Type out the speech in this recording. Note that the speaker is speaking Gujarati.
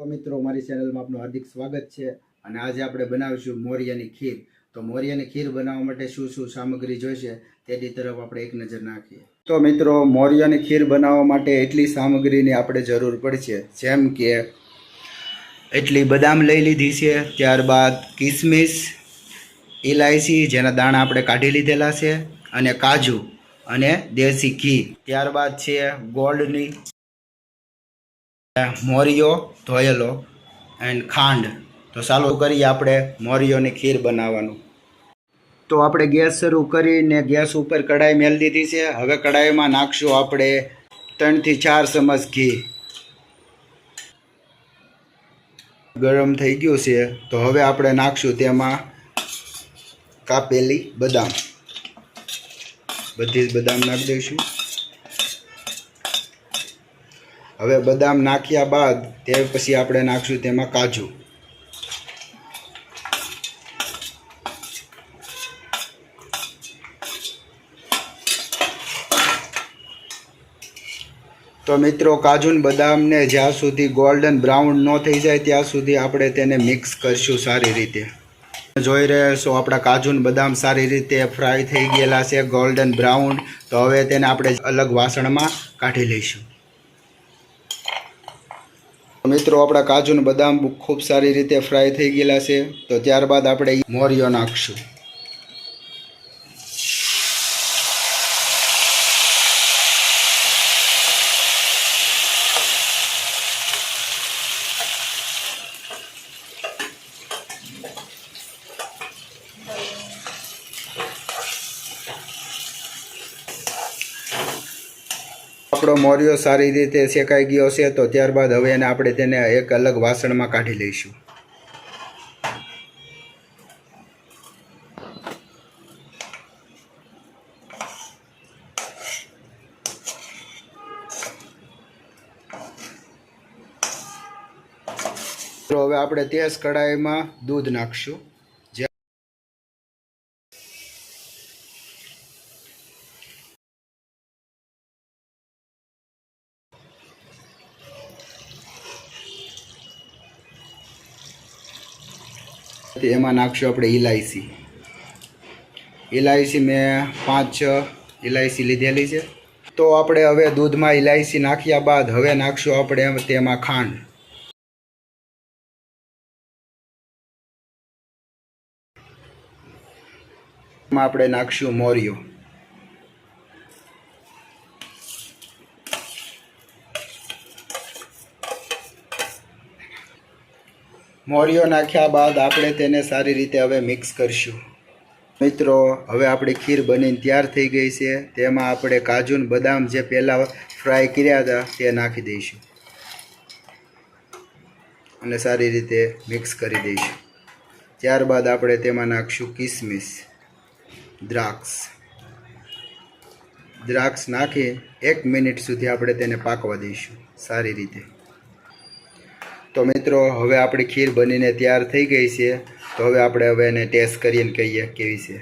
તો મિત્રો મારી ચેનલમાં આપનું હાર્દિક સ્વાગત છે અને આજે આપણે બનાવીશું મોરિયાની ખીર। તો મોરિયાની ખીર બનાવવા માટે શું શું સામગ્રી જોઈશે તેની તરફ આપણે એક નજર નાખીએ। તો મિત્રો મોરિયાની ખીર બનાવવા માટે એટલી સામગ્રીની આપણે જરૂર પડશે, જેમ કે એટલી બદામ લઈ લીધી છે, ત્યારબાદ કિસમિસ, ઇલાયચી જેના દાણા આપણે કાઢી લીધેલા છે, અને કાજુ અને દેશી ઘી, ત્યારબાદ છે ગોળની મોરિયો ધોયેલો એન્ડ ખાંડ। તો ચાલો કરીએ આપણે મોરિયોની ખીર બનાવવાનું। તો આપણે ગેસ શરૂ કરીને ગેસ ઉપર કઢાઈ મેળ દીધી છે। હવે કઢાઈમાં નાખશું આપણે 3 થી 4 ચમચ ઘી। ગરમ થઈ ગયું છે તો હવે આપણે નાખશું તેમાં કાપેલી બદામ, બધી જ બદામ નાખી દઈશું। હવે બદામ નાખ્યા બાદ ત્યાર પછી આપણે નાખશું તેમાં કાજુ। તો મિત્રો કાજુ અને બદામને જ્યાં સુધી ગોલ્ડન બ્રાઉન ન થઈ જાય ત્યાં સુધી આપણે તેને મિક્સ કરશું સારી રીતે। જોઈ રહ્યા છો આપણા કાજુ અને બદામ સારી રીતે ફ્રાય થઈ ગયેલા છે, ગોલ્ડન બ્રાઉન। તો હવે તેને આપણે અલગ વાસણમાં કાઢી લઈશું। મિત્રો આપણા કાજુ અને બદામ ખૂબ સારી રીતે ફ્રાય થઈ ગયેલા છે, તો ત્યારબાદ આપણે મોરિયો નાખશું। આપણો મોરિયો સારી રીતે શેકાઈ ગયો છે, તો ત્યારબાદ હવે આપણે તેને એક અલગ વાસણમાં કાઢી લઈશું। તો હવે આપણે તે જ કઢાઈમાં દૂધ નાખશું। એમાં નાખશું આપણે ઇલાયચી મેં 5-6 ઇલાયચી લીધેલી છે। તો આપણે હવે દૂધમાં ઇલાયચી નાખ્યા બાદ હવે નાખશું આપણે તેમાં ખાંડ। એમાં આપણે નાખશું મોરિયો। મોરિયો નાખ્યા બાદ આપણે તેને સારી રીતે હવે મિક્સ કરશું। મિત્રો હવે આપણી ખીર બનીને તૈયાર થઈ ગઈ છે। તેમાં આપણે કાજુ અને બદામ જે પહેલાં ફ્રાય કર્યા હતા તે નાખી દઈશું અને સારી રીતે મિક્સ કરી દઈશું। ત્યારબાદ આપણે તેમાં નાખશું કિસમિસ, દ્રાક્ષ નાખી 1 મિનિટ સુધી આપણે તેને પાકવા દઈશું સારી રીતે। તો મિત્રો હવે આપણી ખીર બનીને તૈયાર થઈ ગઈ છે, તો હવે આપણે એને ટેસ્ટ કરીને કહીએ કેવી છે।